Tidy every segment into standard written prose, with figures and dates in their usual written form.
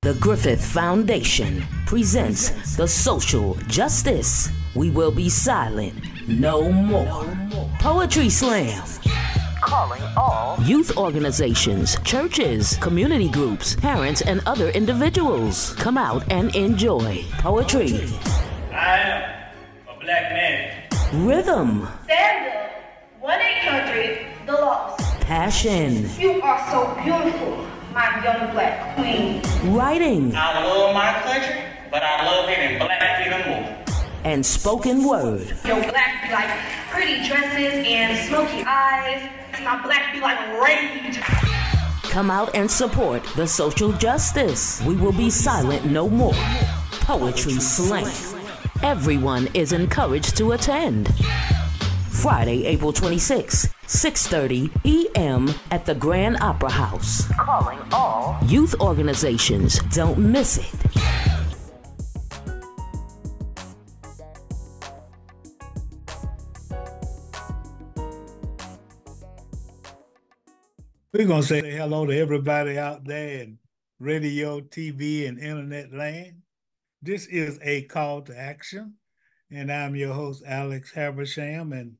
The Griffith Foundation presents the Social Justice. We will be silent no more. Poetry Slam. Calling all youth organizations, churches, community groups, parents, and other individuals. Come out and enjoy poetry. I am a black man. Rhythm. Stand up. 1-800 The Lost. Passion. You are so beautiful, my young black queen. Writing. I love my country, but I love it in black even more. And spoken word. Your black be like pretty dresses and smoky eyes. My black be like rage. Come out and support the social justice. We will be silent no more. Poetry Slam. Everyone is encouraged to attend. Friday, April 26, 6:30 p.m. at the Grand Opera House. Calling all youth organizations. Don't miss it. We're going to say hello to everybody out there in radio, TV, and internet land. This is a call to action, and I'm your host, Alex Habersham, and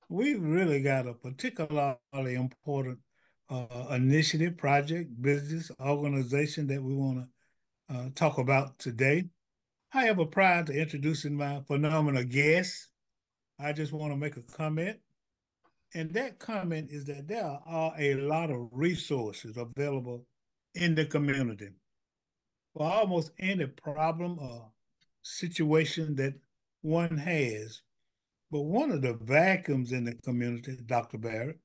we've really got a particularly important initiative, project, business, organization that we want to talk about today. However, prior to introducing my phenomenal guest, I just want to make a comment. And that comment is that there are a lot of resources available in the community for almost any problem or situation that one has. But one of the vacuums in the community, Dr. Barrett,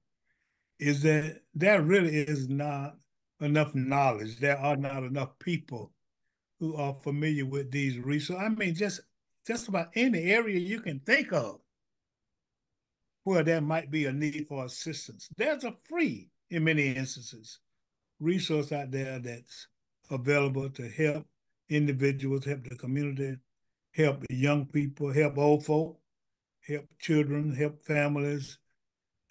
is that there really is not enough knowledge. There are not enough people who are familiar with these resources. I mean, just about any area you can think of where there might be a need for assistance. There's a free, in many instances, resource out there that's available to help individuals, help the community, help young people, help old folk, help children, help families,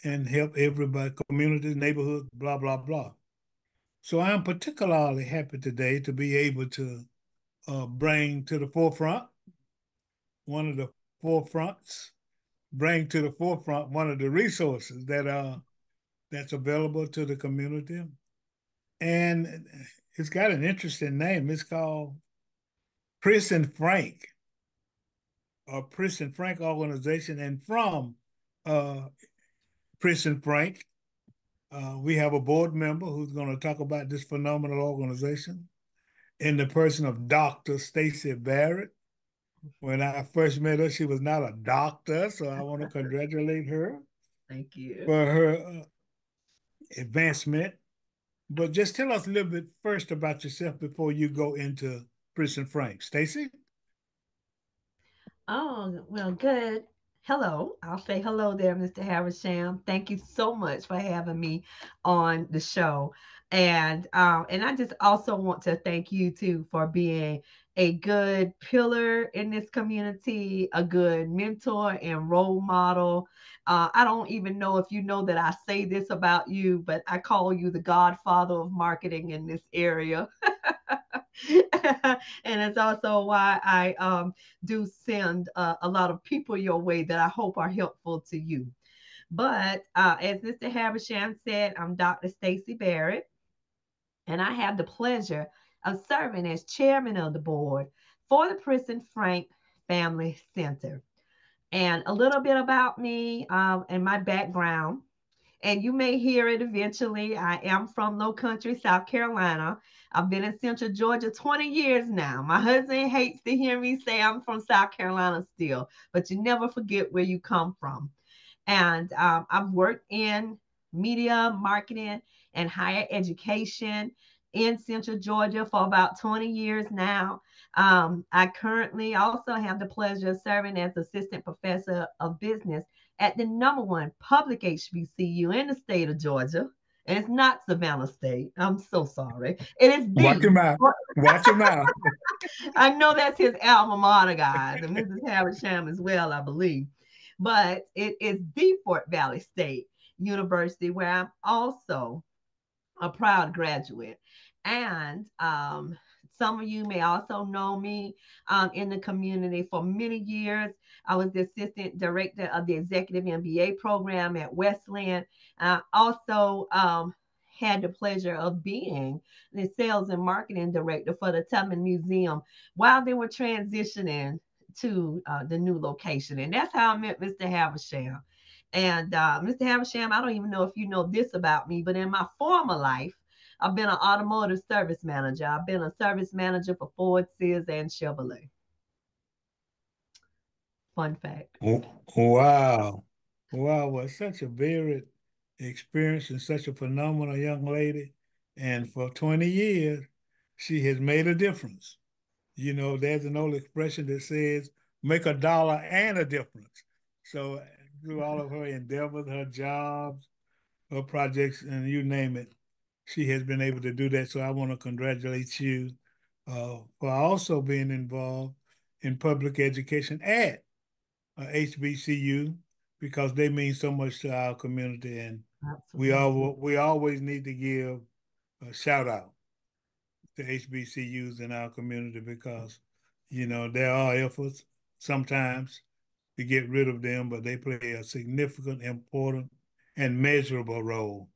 and help everybody, communities, neighborhoods, blah, blah, blah. So I'm particularly happy today to be able to bring to the forefront one of the forefronts, bring to the forefront one of the resources that's available to the community. And it's got an interesting name. It's called Chris and Frank, or Chris and Frank organization. And from Chris and Frank, we have a board member who's going to talk about this phenomenal organization in the person of Dr. Stacie Barrett. When I first met her, she was not a doctor, so I want to congratulate her. Thank you for her advancement. But just tell us a little bit first about yourself before you go into Chris and Frank. Stacie? Oh, well, good. Hello. I'll say hello there, Mr. Haversham. Thank you so much for having me on the show. And I just also want to thank you too for being a good pillar in this community, a good mentor and role model. I don't even know if you know that I say this about you, but I call you the godfather of marketing in this area. And it's also why I do send a lot of people your way that I hope are helpful to you. But as Mr. Habersham said, I'm Dr. Stacie Barrett, and I have the pleasure of serving as chairman of the board for the Chris and Frank Family Center. And a little bit about me and my background. And you may hear it eventually. I am from Low Country, South Carolina. I've been in Central Georgia 20 years now. My husband hates to hear me say I'm from South Carolina still, but you never forget where you come from. And I've worked in media, marketing, and higher education in Central Georgia for about 20 years now. I currently also have the pleasure of serving as assistant professor of business at the #1 public HBCU in the state of Georgia. And it's not Savannah State. I'm so sorry. It is the. Watch your mouth. Watch your mouth. I know that's his alma mater, guys, and Mrs. Haversham as well, I believe. But it is the Fort Valley State University, where I'm also a proud graduate. And Some of you may also know me in the community for many years. I was the assistant director of the executive MBA program at Westland. I also had the pleasure of being the sales and marketing director for the Tubman Museum while they were transitioning to the new location. And that's how I met Mr. Havisham. And Mr. Havisham, I don't even know if you know this about me, but in my former life, I've been an automotive service manager. I've been a service manager for Ford, Sears, and Chevrolet. Fun fact. Wow. Wow. Well, such a varied experience and such a phenomenal young lady. And for 20 years, she has made a difference. You know, there's an old expression that says, make a dollar and a difference. So through all of her endeavors, her jobs, her projects, and you name it, she has been able to do that. So I want to congratulate you for also being involved in public education at HBCU because they mean so much to our community, and Absolutely. we always need to give a shout out to HBCUs in our community because you know there are efforts sometimes to get rid of them, but they play a significant, important, and measurable role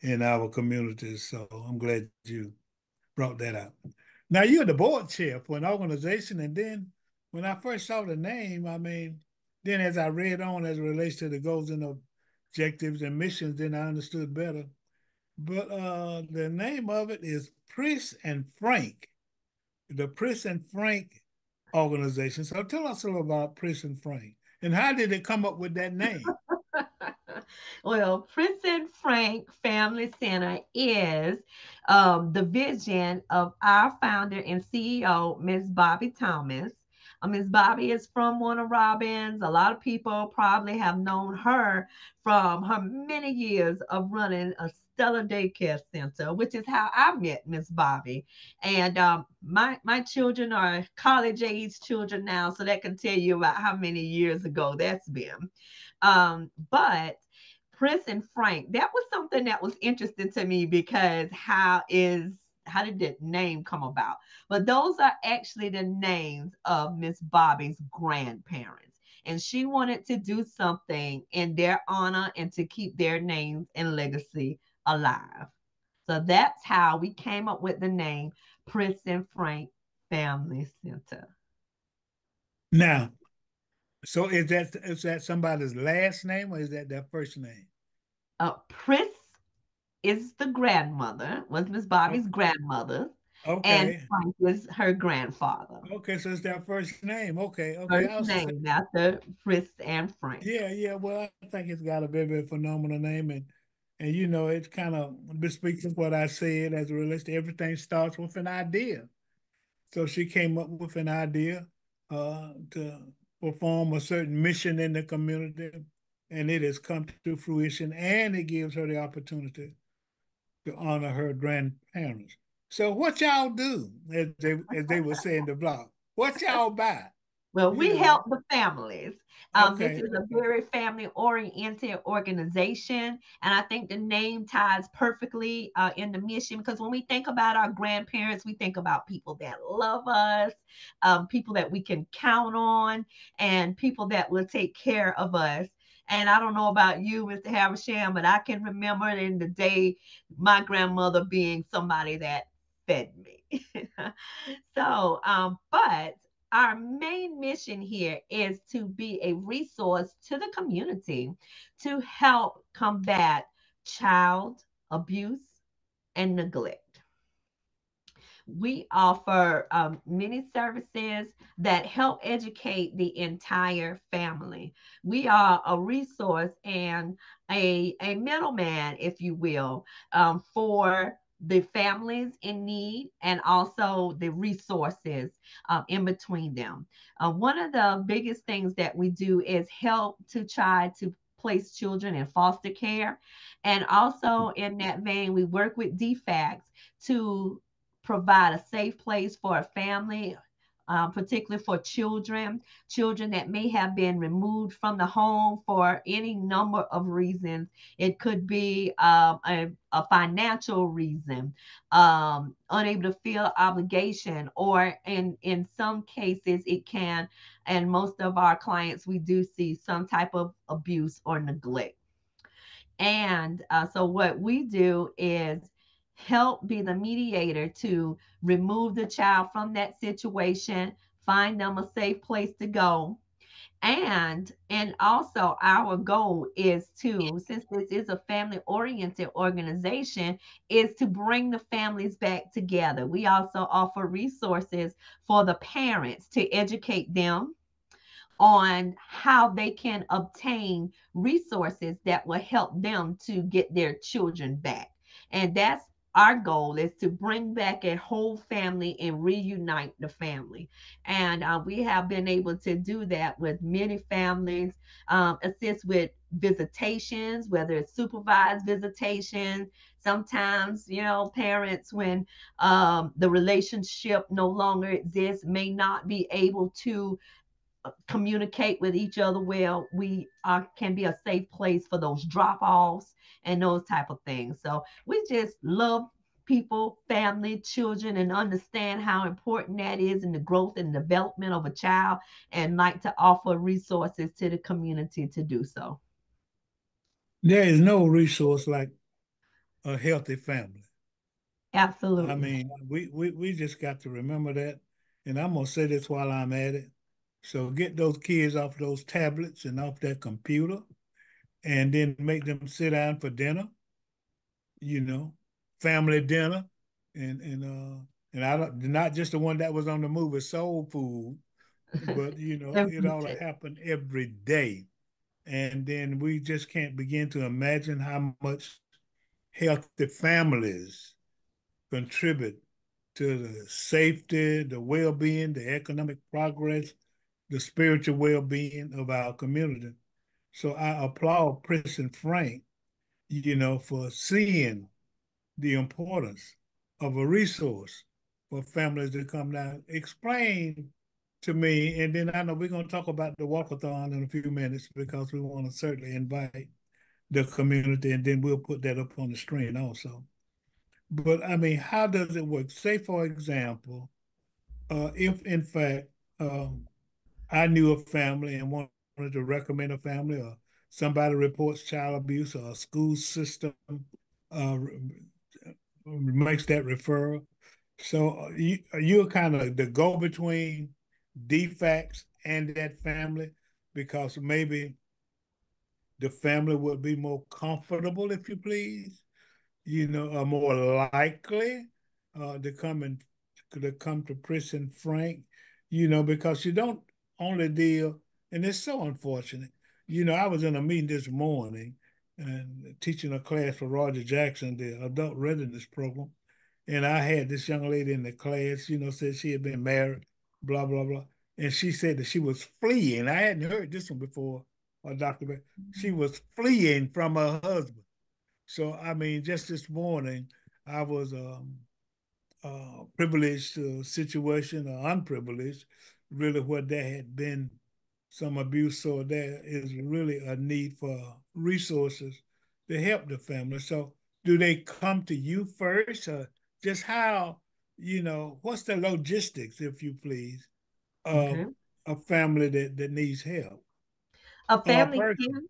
in our communities. So I'm glad you brought that up. Now you're the board chair for an organization, and then when I first saw the name, I mean, then as I read on as it relates to the goals and objectives and missions, then I understood better. But the name of it is Pris and Frank, the Pris and Frank organization. So tell us a little about Pris and Frank, and how did it come up with that name? Well, Prince and Frank Family Center is the vision of our founder and CEO, Miss Bobby Thomas. Miss Bobby is from Warner Robins. A lot of people probably have known her from her many years of running a stellar daycare center, which is how I met Miss Bobby. And my children are college age children now, so that can tell you about how many years ago that's been. But Prince and Frank, that was something that was interesting to me because how did that name come about? But those are actually the names of Miss Bobby's grandparents. And she wanted to do something in their honor and to keep their names and legacy alive. So that's how we came up with the name Prince and Frank Family Center. Now, so is that somebody's last name or is that their first name? Pris is the grandmother, was Miss Oh, Bobby's grandmother, and okay. Frank was her grandfather. Okay, so it's their first name. Okay, okay. First I was just name after Pris and Frank. yeah, yeah. Well, I think it's got a very, very phenomenal name, and you know, it kind of bespeaks what I said as it relates to everything starts with an idea. So she came up with an idea to perform a certain mission in the community, and it has come to fruition, and it gives her the opportunity to honor her grandparents. So what y'all do, as they would say in the blog, what y'all buy? Well, You we know, help the families. This okay, is a okay. very family oriented organization. And I think the name ties perfectly in the mission because when we think about our grandparents, we think about people that love us, people that we can count on, and people that will take care of us. And I don't know about you, Mr. Havisham, but I can remember in the day my grandmother being somebody that fed me. But our main mission here is to be a resource to the community to help combat child abuse and neglect. We offer many services that help educate the entire family. We are a resource and a middleman, if you will, for the families in need and also the resources in between them. One of the biggest things that we do is help to try to place children in foster care. And also in that vein, we work with DFACS to provide a safe place for a family particularly for children that may have been removed from the home for any number of reasons. It could be a financial reason, unable to feel obligation, or in some cases, it can, and most of our clients, we do see some type of abuse or neglect. And so, what we do is help be the mediator to remove the child from that situation, find them a safe place to go. And also our goal is to, since this is a family oriented organization, is to bring the families back together. We also offer resources for the parents to educate them on how they can obtain resources that will help them to get their children back. And that's our goal, is to bring back a whole family and reunite the family. And we have been able to do that with many families, assist with visitations, whether it's supervised visitation. Sometimes, parents, when the relationship no longer exists, may not be able to communicate with each other well. We can be a safe place for those drop offs and those type of things. So we just love people, family, children, and understand how important that is in the growth and development of a child, and like to offer resources to the community to do so. There is no resource like a healthy family. I Absolutely. mean, we just got to remember that. And I'm gonna say this while I'm at it. So get those kids off those tablets and off that computer, and then make them sit down for dinner, you know, family dinner, and I don't, not just the one that was on the movie Soul Food, but it ought to happen every day. And then we just can't begin to imagine how much healthy families contribute to the safety, the well-being, the economic progress, the spiritual well-being of our community. So I applaud President Frank, for seeing the importance of a resource for families to come down. Explain to me, and then I know we're going to talk about the walkathon in a few minutes because we want to certainly invite the community, and then we'll put that up on the screen also. But I mean, how does it work? Say, for example, if in fact I knew a family and wanted to recommend a family, or somebody reports child abuse, or a school system uh, makes that referral. So you're kind of the go-between defects and that family, because maybe the family would be more comfortable, if you please, are more likely to come to Prison Frank, because you don't only deal, and it's so unfortunate. I was in a meeting this morning and teaching a class for Roger Jackson, the adult readiness program, and I had this young lady in the class, said she had been married, blah blah blah, and she said that she was fleeing. I hadn't heard this one before, Dr. Bear. She was fleeing from her husband. So, I mean, just this morning, I was privileged situation, or unprivileged, really, where there had been some abuse. So there is really a need for resources to help the family. So do they come to you first, or just how, what's the logistics, if you please, of Okay. a family that needs help, A or a family person? can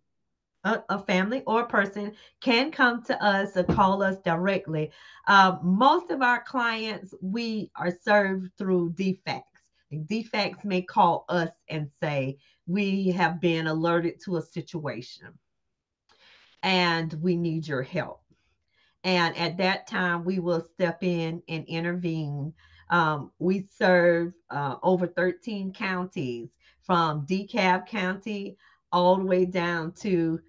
a family or a person can come to us or call us directly. Most of our clients, we are served through defects. Defects may call us and say, we have been alerted to a situation and we need your help. And at that time, we will step in and intervene. We serve over 13 counties, from DeKalb County all the way down to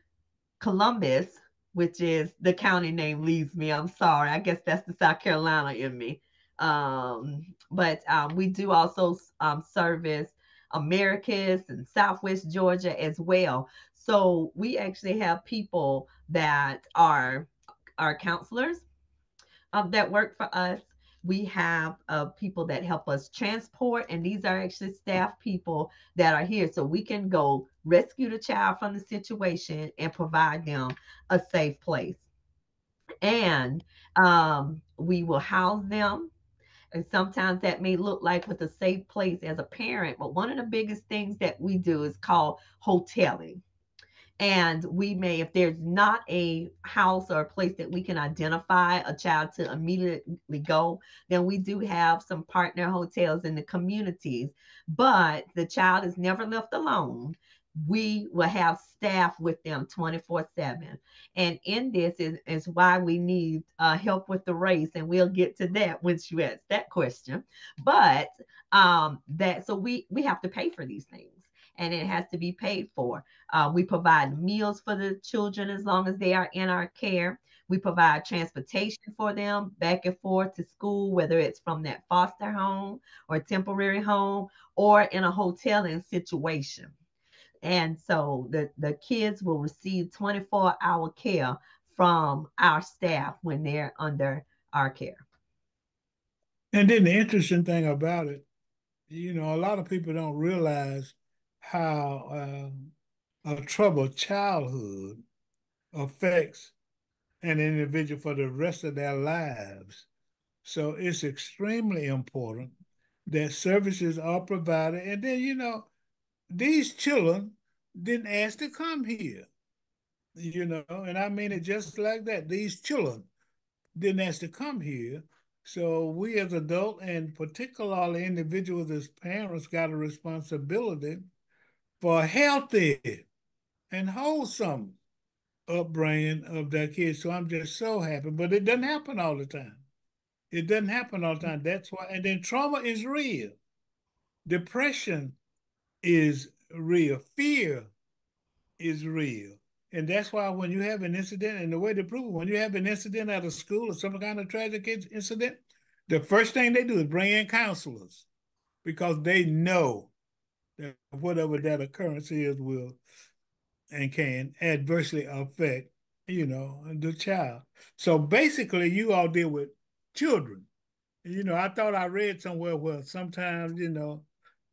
Columbus, which is, the county name leaves me. I'm sorry. I guess that's the South Carolina in me. But we do also service Americus and Southwest Georgia as well. So we actually have people that are counselors that work for us. We have people that help us transport, and these are actually staff people that are here. So we can go rescue the child from the situation and provide them a safe place. And we will house them. And sometimes that may look like with a safe place as a parent, but one of the biggest things that we do is called hoteling. And we may, if there's not a house or a place that we can identify a child to immediately go, then we do have some partner hotels in the communities. But the child is never left alone. We will have staff with them 24/7. And in this is why we need help with the race. And we'll get to that once you ask that question. But that so we have to pay for these things, and it has to be paid for. We provide meals for the children as long as they are in our care. We provide transportation for them back and forth to school, whether it's from that foster home or temporary home or in a hoteling situation. And so the kids will receive 24-hour care from our staff when they're under our care. And then the interesting thing about it, a lot of people don't realize how a troubled childhood affects an individual for the rest of their lives. So it's extremely important that services are provided. And then, these children didn't ask to come here, and I mean it just like that. These children didn't ask to come here. So we as adults, and particularly individuals as parents, got a responsibility for a healthy and wholesome upbringing of their kids. So I'm just so happy. But it doesn't happen all the time. It doesn't happen all the time. That's why. And then trauma is real. Depression is real. Fear is real. And that's why when you have an incident, and the way to prove it, when you have an incident at a school or some kind of tragic incident, the first thing they do is bring in counselors because they know that whatever that occurrence is will and can adversely affect, the child. So basically, you all deal with children. I thought I read somewhere where sometimes,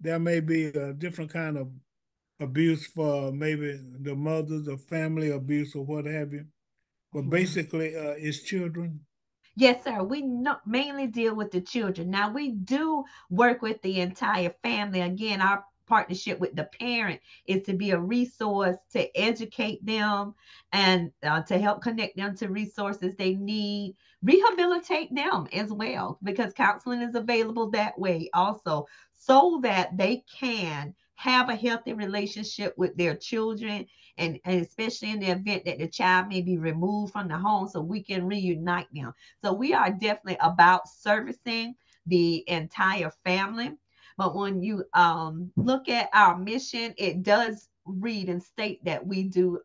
there may be a different kind of abuse for maybe the mothers or family abuse or what have you. But Mhm. basically, it's children. Yes, sir. We mainly deal with the children. Now, we do work with the entire family. Again, our partnership with the parent is to be a resource to educate them and to help connect them to resources they need, rehabilitate them as well, because counseling is available that way also, so that they can have a healthy relationship with their children, and especially in the event that the child may be removed from the home, so we can reunite them. So we are definitely about servicing the entire family. But when you look at our mission, it does read and state that we do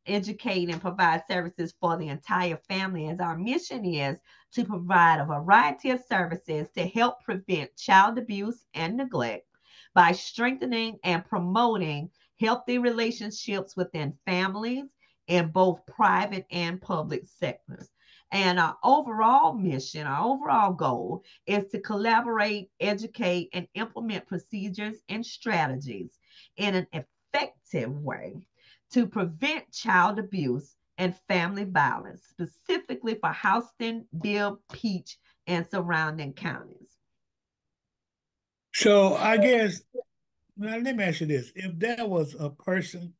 educate and provide services for the entire family, as our mission is to provide a variety of services to help prevent child abuse and neglect by strengthening and promoting healthy relationships within families in both private and public sectors. And our overall mission, our overall goal is to collaborate, educate, and implement procedures and strategies in an effective way to prevent child abuse and family violence, specifically for Houston, Bill, Peach, and surrounding counties. So I guess, now let me ask you this. If there was a person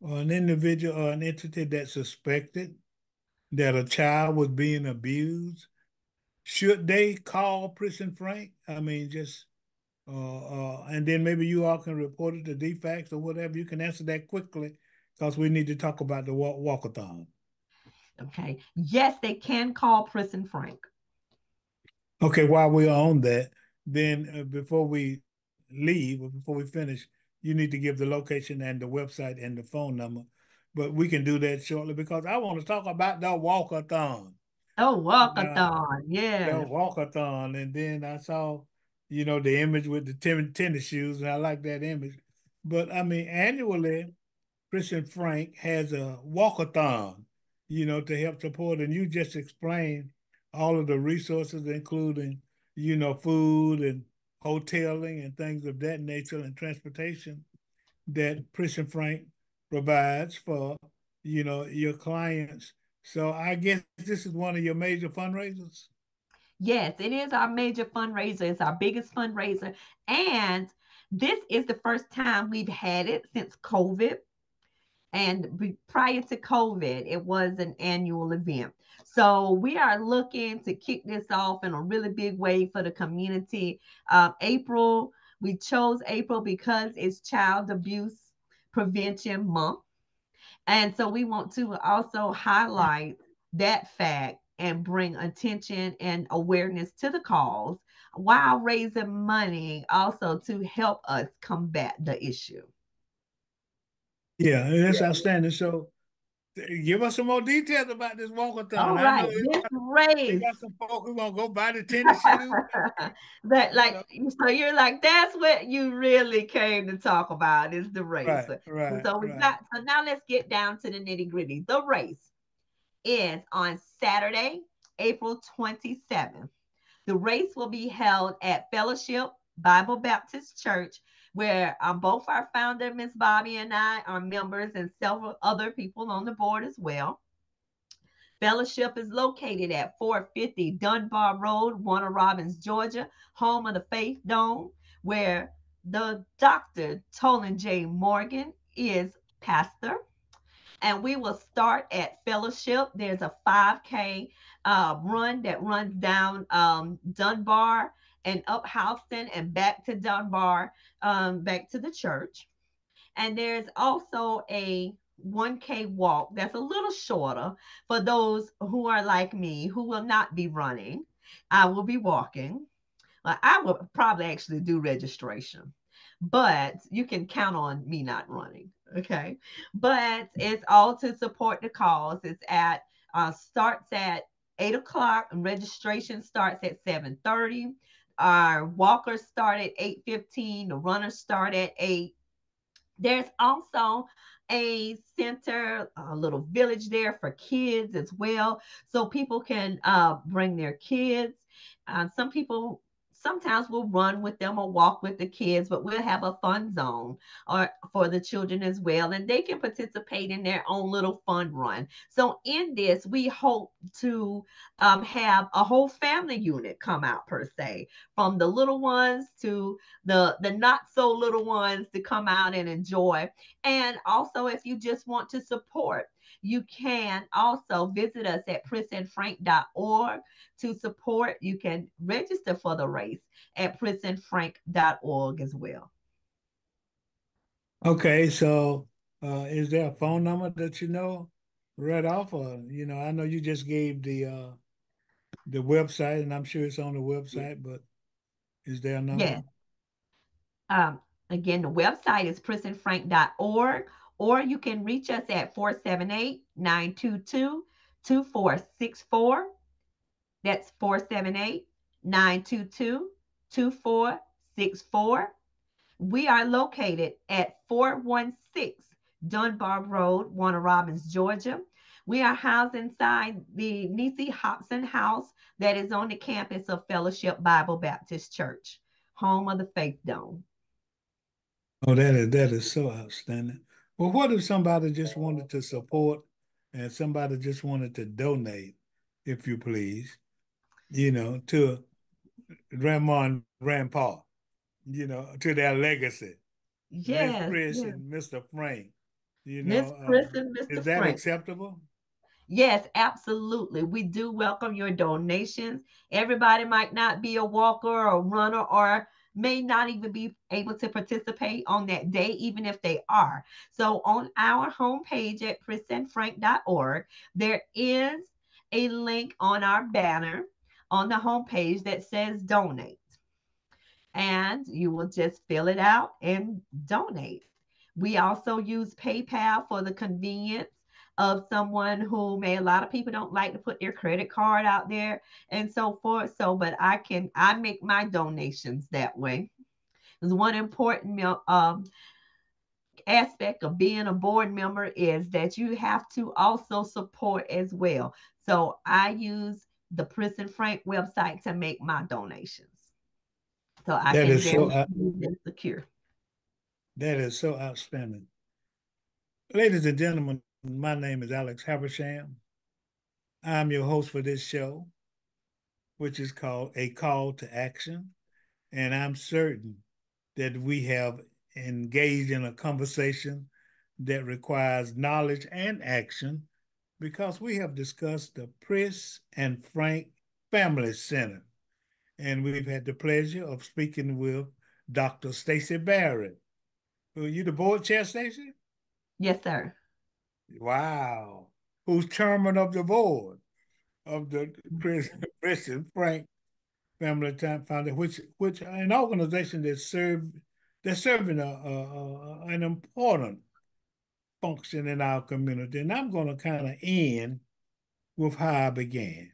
or an individual or an entity that suspected that a child was being abused, should they call Prison Frank? I mean, just and then maybe you all can report it to DFACS or whatever. You can answer that quickly because we need to talk about the walkathon. Okay. Yes, they can call Prison Frank. Okay, while we're on that, then before we leave or before we finish, you need to give the location and the website and the phone number. But we can do that shortly because I want to talk about the walkathon. Oh, Now, walkathon. the Yes. walkathon, and then I saw, the image with the tennis shoes, and I like that image. But I mean, annually, Christian Frank has a walkathon, to help support, and you just explained all of the resources, including, food and hoteling and things of that nature and transportation that Prince and Frank provides for, your clients. So I guess this is one of your major fundraisers. Yes, it is our major fundraiser. It's our biggest fundraiser. And this is the first time we've had it since COVID. And prior to COVID, it was an annual event. So we are looking to kick this off in a really big way for the community. April, we chose April because it's Child Abuse Prevention Month. And so we want to also highlight that fact and bring attention and awareness to the cause while raising money also to help us combat the issue. Yeah, that's outstanding. So give us some more details about this walkathon. All I know right, this they race. got some folk who gonna go buy the tennis shoes. That You like know, so you're like that's what you really came to talk about is the race. right, right, So we right. got so now let's get down to the nitty gritty. The race is on Saturday, April 27th. The race will be held at Fellowship Bible Baptist Church, where both our founder, Miss Bobby, and I are members, and several other people on the board as well. Fellowship is located at 450 Dunbar Road, Warner Robins, Georgia, home of the Faith Dome, where the Dr. Tolan J. Morgan is pastor. And we will start at Fellowship. There's a 5K run that runs down Dunbar and up Houston and back to Dunbar, back to the church. And there's also a 1K walk that's a little shorter for those who are like me who will not be running. I will be walking. Well, I will probably actually do registration, but you can count on me not running. Okay. But it's all to support the cause. It's at starts at 8 o'clock and registration starts at 7:30. Our walkers start at 8:15. The runners start at 8. There's also a center, a little village there for kids as well. So people can bring their kids. Some people sometimes will run with them or walk with the kids, but we'll have a fun zone or for the children as well. And they can participate in their own little fun run. So in this, we hope to have a whole family unit come out per se, from the little ones to the not so little ones to come out and enjoy. And also, if you just want to support, you can also visit us at princefrank.org to support. You can register for the race at princefrank.org as well. Okay, so is there a phone number that you know right off, or I know you just gave the website, and I'm sure it's on the website, but is there a number? Yes. Um, Again, the website is princefrank.org, or you can reach us at 478-922-2464. That's 478-922-2464. We are located at 416 Dunbar Road, Warner Robins, Georgia. We are housed inside the Nisi Hobson House that is on the campus of Fellowship Bible Baptist Church, home of the Faith Dome. Oh, that is so outstanding. Well, what if somebody just wanted to support and somebody just wanted to donate, if you please, to grandma and grandpa, to their legacy, Miss Yes, Chris yes. and Mr. Frank, Miss Chris and Mr. is that Frank. acceptable? Yes, absolutely. We do welcome your donations. Everybody might not be a walker or runner or may not even be able to participate on that day, even if they are. So on our homepage at princefrank.org, there is a link on our banner on the homepage that says donate. And you will just fill it out and donate. We also use PayPal for the convenience of someone who a lot of people don't like to put their credit card out there and so forth. So, but I make my donations that way. There's one important aspect of being a board member is that you have to also support as well. So I use the Prince and Frank website to make my donations, so I That can is so guarantee them secure. that is so outstanding. Ladies and gentlemen, my name is Alex Habersham. I'm your host for this show, which is called A Call to Action. And I'm certain that we have engaged in a conversation that requires knowledge and action because we have discussed the Pris and Frank Family Center. And we've had the pleasure of speaking with Dr. Stacie Barrett. Are you the board chair, Stacie? Yes, sir. Wow. Who's chairman of the board of the Pris and Frank Family Time Foundation, which an organization that's serving an important function in our community. And I'm going to kind of end with how I began.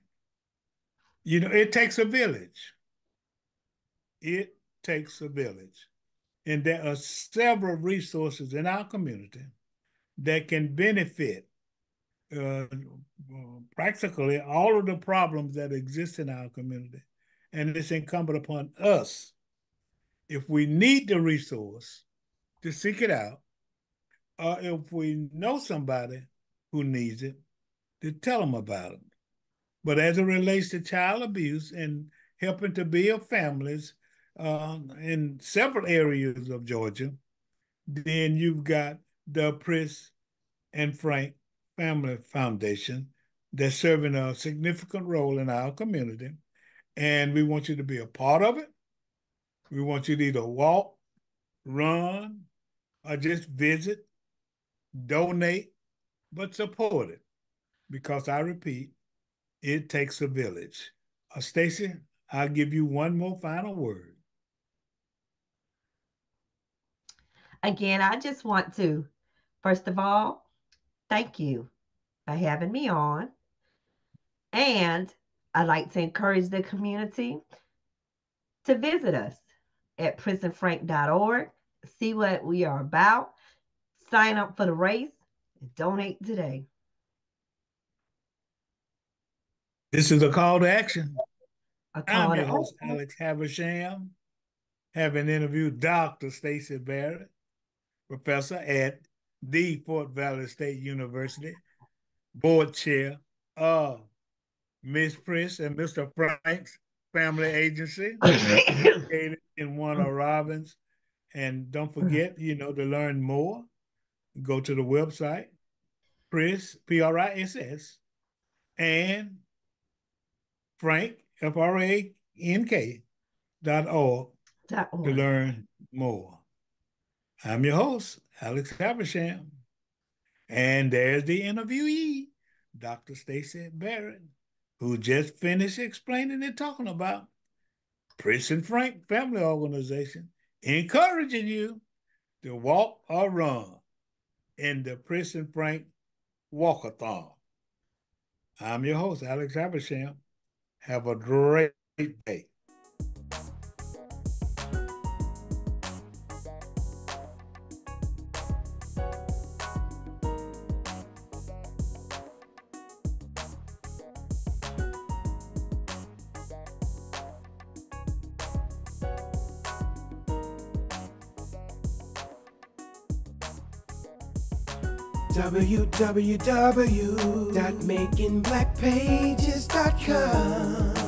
You know, it takes a village. It takes a village. And there are several resources in our community that can benefit practically all of the problems that exist in our community. And it's incumbent upon us, if we need the resource, to seek it out, or if we know somebody who needs it, to tell them about it. But as it relates to child abuse and helping to build families in several areas of Georgia, then you've got the Pris and Frank Family Foundation that's serving a significant role in our community. And we want you to be a part of it. We want you to either walk, run, or just visit, donate, but support it. Because I repeat, it takes a village. Stacie, I'll give you one more final word. Again, I just want to, first of all, thank you for having me on. And I'd like to encourage the community to visit us at prisonfrank.org, see what we are about, sign up for the race, and donate today. This is a call to action. I'm your host, action. Alex Habersham, having interviewed Dr. Stacie Barrett, professor at the Fort Valley State University, board chair of Miss Pris and Mr. Frank's Family Agency, located in Warner Robins. And don't forget, to learn more, go to the website, Pris, Priss, and Frank, FRANK.org to learn more. I'm your host, Alex Habersham. And there's the interviewee, Dr. Stacie Barrett, who just finished explaining and talking about Pris and Frank Family Organization, encouraging you to walk or run in the Pris and Frank Walkathon. I'm your host, Alex Habersham. Have a great day. www.makingblackpages.com